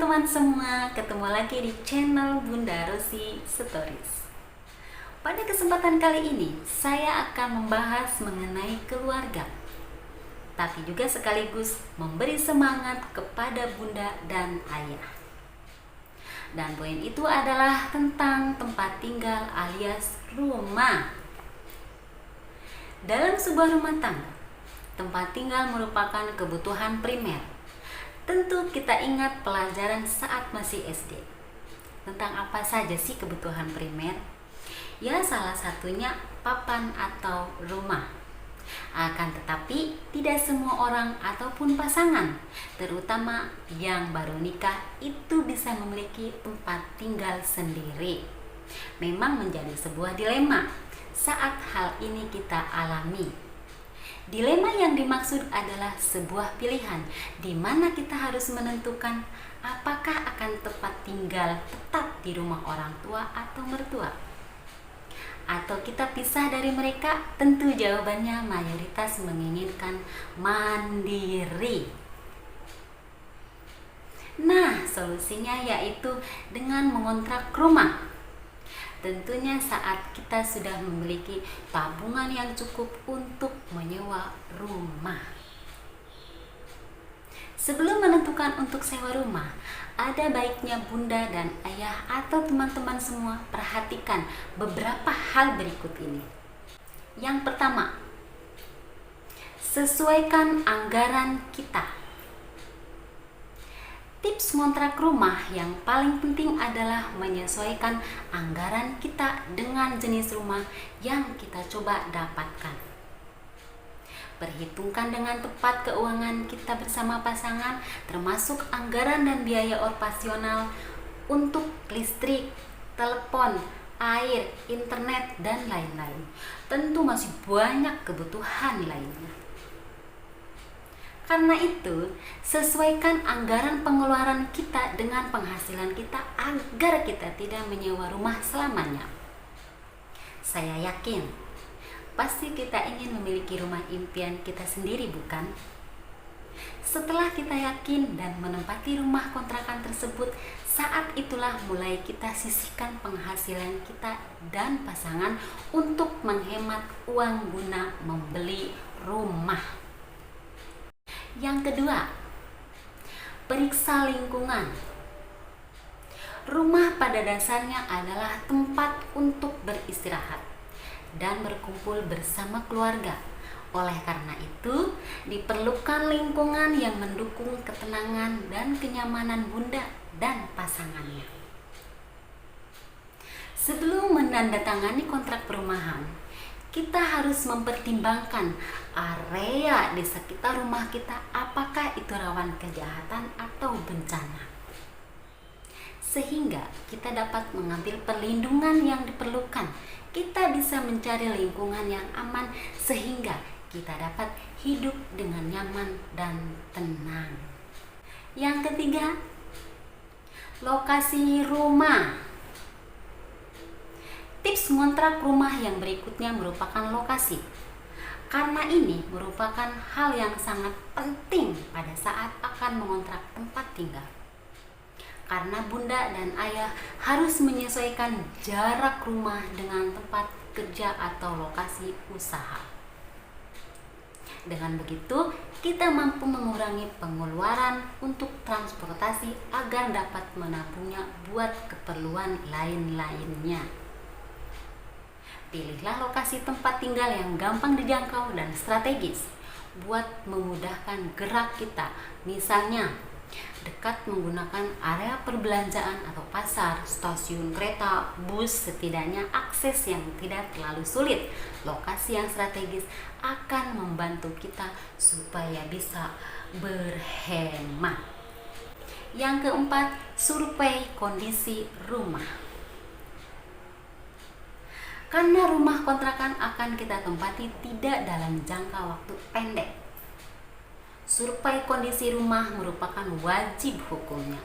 teman-teman semua, ketemu lagi di channel Bunda Rosi Stories. Pada kesempatan kali ini, saya akan membahas mengenai keluarga, tapi juga sekaligus memberi semangat kepada bunda dan ayah. Dan poin itu adalah tentang tempat tinggal alias rumah. Dalam sebuah rumah tangga, tempat tinggal merupakan kebutuhan primer. Tentu kita ingat pelajaran saat masih SD. Tentang apa saja sih kebutuhan primer? Ya, salah satunya papan atau rumah. Akan tetapi tidak semua orang ataupun pasangan, terutama yang baru nikah, itu bisa memiliki tempat tinggal sendiri. Memang menjadi sebuah dilema saat hal ini kita alami. Dilema yang dimaksud adalah sebuah pilihan di mana kita harus menentukan apakah akan tempat tinggal tetap di rumah orang tua atau mertua, atau kita pisah dari mereka. Tentu jawabannya mayoritas menginginkan mandiri. Nah, solusinya yaitu dengan mengontrak rumah. Tentunya saat kita sudah memiliki tabungan yang cukup untuk menyewa rumah. Sebelum menentukan untuk sewa rumah, ada baiknya bunda dan ayah atau teman-teman semua perhatikan beberapa hal berikut ini. Yang pertama, sesuaikan anggaran kita. Tips ngontrak rumah yang paling penting adalah menyesuaikan anggaran kita dengan jenis rumah yang kita coba dapatkan. Perhitungkan dengan tepat keuangan kita bersama pasangan, termasuk anggaran dan biaya operasional untuk listrik, telepon, air, internet, dan lain-lain. Tentu masih banyak kebutuhan lainnya. Karena itu, sesuaikan anggaran pengeluaran kita dengan penghasilan kita agar kita tidak menyewa rumah selamanya. Saya yakin, pasti kita ingin memiliki rumah impian kita sendiri, bukan? Setelah kita yakin dan menempati rumah kontrakan tersebut, saat itulah mulai kita sisihkan penghasilan kita dan pasangan untuk menghemat uang guna membeli rumah. Yang kedua, periksa lingkungan. Rumah pada dasarnya adalah tempat untuk beristirahat dan berkumpul bersama keluarga. Oleh karena itu, diperlukan lingkungan yang mendukung ketenangan dan kenyamanan bunda dan pasangannya. Sebelum menandatangani kontrak perumahan, kita harus mempertimbangkan area di sekitar rumah kita, apakah itu rawan kejahatan atau bencana, sehingga kita dapat mengambil perlindungan yang diperlukan. Kita bisa mencari lingkungan yang aman sehingga kita dapat hidup dengan nyaman dan tenang. Yang ketiga, lokasi rumah. Tips ngontrak rumah yang berikutnya merupakan lokasi. Karena ini merupakan hal yang sangat penting pada saat akan mengontrak tempat tinggal. Karena bunda dan ayah harus menyesuaikan jarak rumah dengan tempat kerja atau lokasi usaha. Dengan begitu, kita mampu mengurangi pengeluaran untuk transportasi agar dapat menabungnya buat keperluan lain-lainnya. Pilihlah lokasi tempat tinggal yang gampang dijangkau dan strategis buat memudahkan gerak kita. Misalnya, dekat menggunakan area perbelanjaan atau pasar, stasiun kereta, bus, setidaknya akses yang tidak terlalu sulit. Lokasi yang strategis akan membantu kita supaya bisa berhemat. Yang keempat, survei kondisi rumah. Karena rumah kontrakan akan kita tempati tidak dalam jangka waktu pendek, survei kondisi rumah merupakan wajib hukumnya.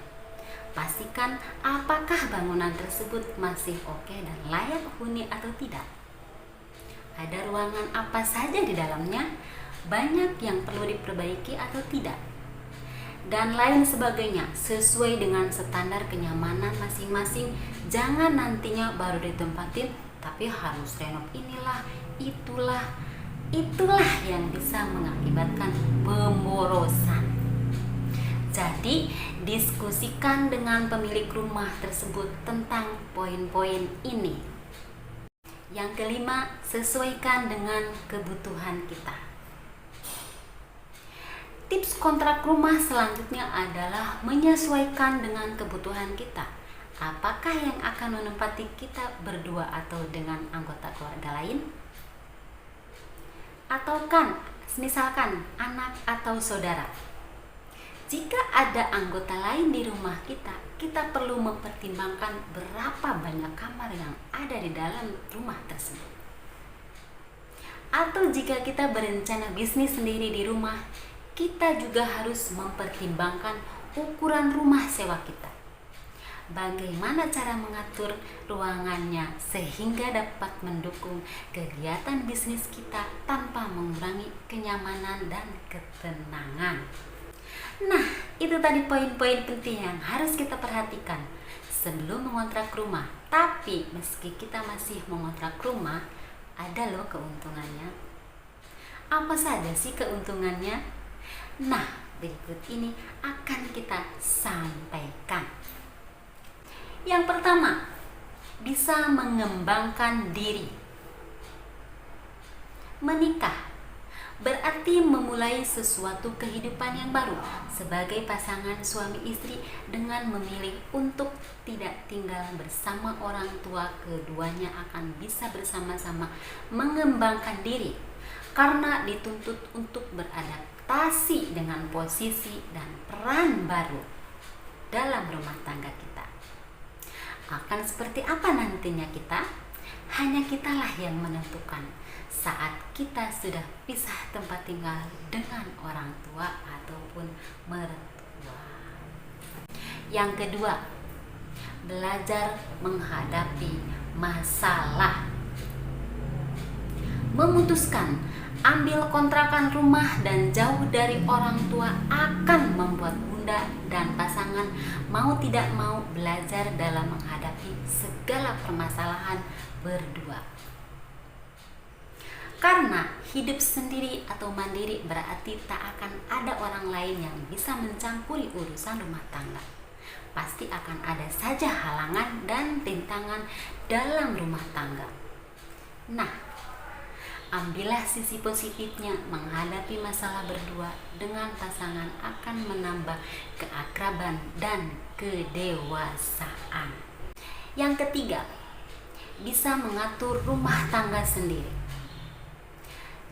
Pastikan apakah bangunan tersebut masih oke dan layak huni atau tidak. Ada ruangan apa saja di dalamnya, banyak yang perlu diperbaiki atau tidak. dan lain sebagainya sesuai dengan standar kenyamanan masing-masing. Jangan nantinya baru ditempatin tapi harus renov inilah, itulah yang bisa mengakibatkan pemborosan. Jadi diskusikan dengan pemilik rumah tersebut tentang poin-poin ini. Yang kelima, sesuaikan dengan kebutuhan kita. Tips kontrak rumah selanjutnya adalah menyesuaikan dengan kebutuhan kita. Apakah yang akan menempati kita berdua atau dengan anggota keluarga lain? Atau kan, misalkan anak atau saudara. Jika ada anggota lain di rumah kita, kita perlu mempertimbangkan berapa banyak kamar yang ada di dalam rumah tersebut. Atau jika kita berencana bisnis sendiri di rumah, kita juga harus mempertimbangkan ukuran rumah sewa kita. Bagaimana cara mengatur ruangannya sehingga dapat mendukung kegiatan bisnis kita tanpa mengurangi kenyamanan dan ketenangan. Nah, itu tadi poin-poin penting yang harus kita perhatikan sebelum mengontrak rumah. Tapi meski kita masih mengontrak rumah, ada loh keuntungannya. Apa saja sih keuntungannya? Nah, berikut ini akan kita sampaikan. Yang pertama, bisa mengembangkan diri. Menikah berarti memulai sesuatu kehidupan yang baru sebagai pasangan suami istri dengan memilih untuk tidak tinggal bersama orang tua. Keduanya akan bisa bersama-sama mengembangkan diri karena dituntut untuk beradaptasi dengan posisi dan peran baru dalam rumah tangga kita. Akan seperti apa nantinya kita? Hanya kitalah yang menentukan saat kita sudah pisah tempat tinggal dengan orang tua ataupun mertua. Yang kedua, belajar menghadapi masalah. Memutuskan ambil kontrakan rumah dan jauh dari orang tua akan membuat Bunda dan pasangan mau tidak mau belajar dalam menghadapi segala permasalahan berdua. Karena hidup sendiri atau mandiri berarti tak akan ada orang lain yang bisa mencampuri urusan rumah tangga. Pasti akan ada saja halangan dan rintangan dalam rumah tangga. Nah, ambillah sisi positifnya. Menghadapi masalah berdua dengan pasangan akan menambah keakraban dan kedewasaan. Yang ketiga, bisa mengatur rumah tangga sendiri.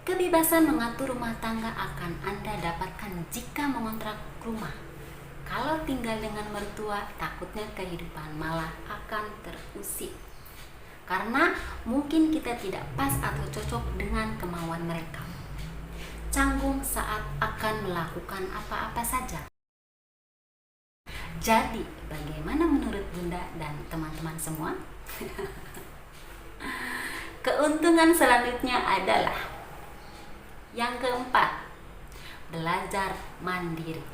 Kebebasan mengatur rumah tangga akan Anda dapatkan jika mengontrak rumah. Kalau tinggal dengan mertua, takutnya kehidupan malah akan terusik. Karena mungkin kita tidak pas atau cocok dengan kemauan mereka. Canggung saat akan melakukan apa-apa saja. Jadi, bagaimana menurut Bunda dan teman-teman semua? Keuntungan selanjutnya adalah yang keempat, belajar mandiri.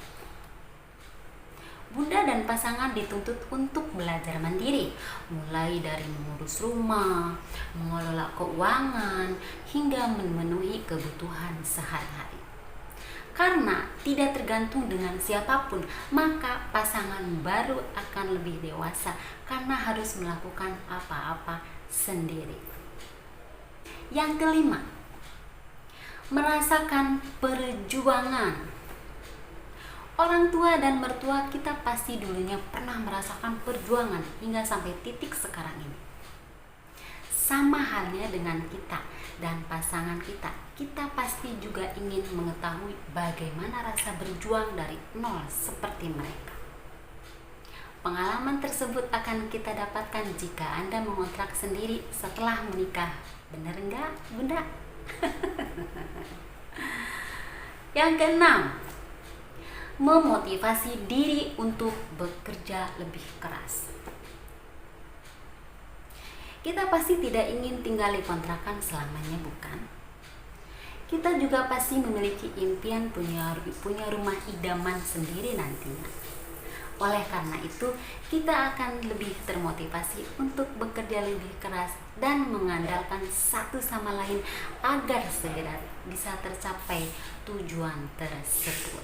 Bunda dan pasangan dituntut untuk belajar mandiri, mulai dari mengurus rumah, mengelola keuangan, hingga memenuhi kebutuhan sehari-hari. Karena tidak tergantung dengan siapapun, maka pasangan baru akan lebih dewasa karena harus melakukan apa-apa sendiri. Yang kelima, merasakan perjuangan. Orang tua dan mertua kita pasti dulunya pernah merasakan perjuangan hingga sampai titik sekarang ini. Sama halnya dengan kita dan pasangan kita. Kita pasti juga ingin mengetahui bagaimana rasa berjuang dari nol seperti mereka. Pengalaman tersebut akan kita dapatkan jika Anda mengontrak sendiri setelah menikah. Benar enggak, Bunda? Yang keenam, memotivasi diri untuk bekerja lebih keras. Kita pasti tidak ingin tinggal di kontrakan selamanya, bukan? kita juga pasti memiliki impian punya rumah idaman sendiri nantinya. Oleh karena itu, kita akan lebih termotivasi untuk bekerja lebih keras dan mengandalkan satu sama lain agar segera bisa tercapai tujuan tersebut.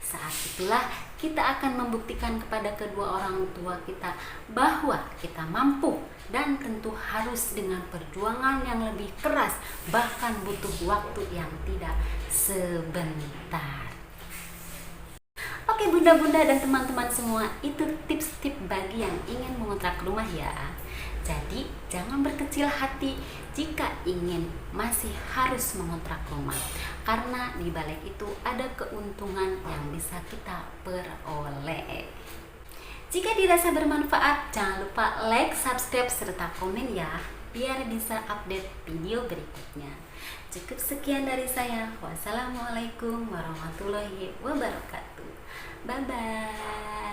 Saat itulah kita akan membuktikan kepada kedua orang tua kita bahwa kita mampu, dan tentu harus dengan perjuangan yang lebih keras, bahkan butuh waktu yang tidak sebentar. Oke bunda-bunda dan teman-teman semua, itu tips-tips bagi yang ingin mengontrak rumah ya. Jadi jangan berkecil hati jika ingin masih harus mengontrak rumah, karena di balik itu ada keuntungan yang bisa kita peroleh. Jika dirasa bermanfaat, jangan lupa like, subscribe, serta komen ya, biar bisa update video berikutnya. Cukup sekian dari saya. Wassalamualaikum warahmatullahi wabarakatuh. Bye bye.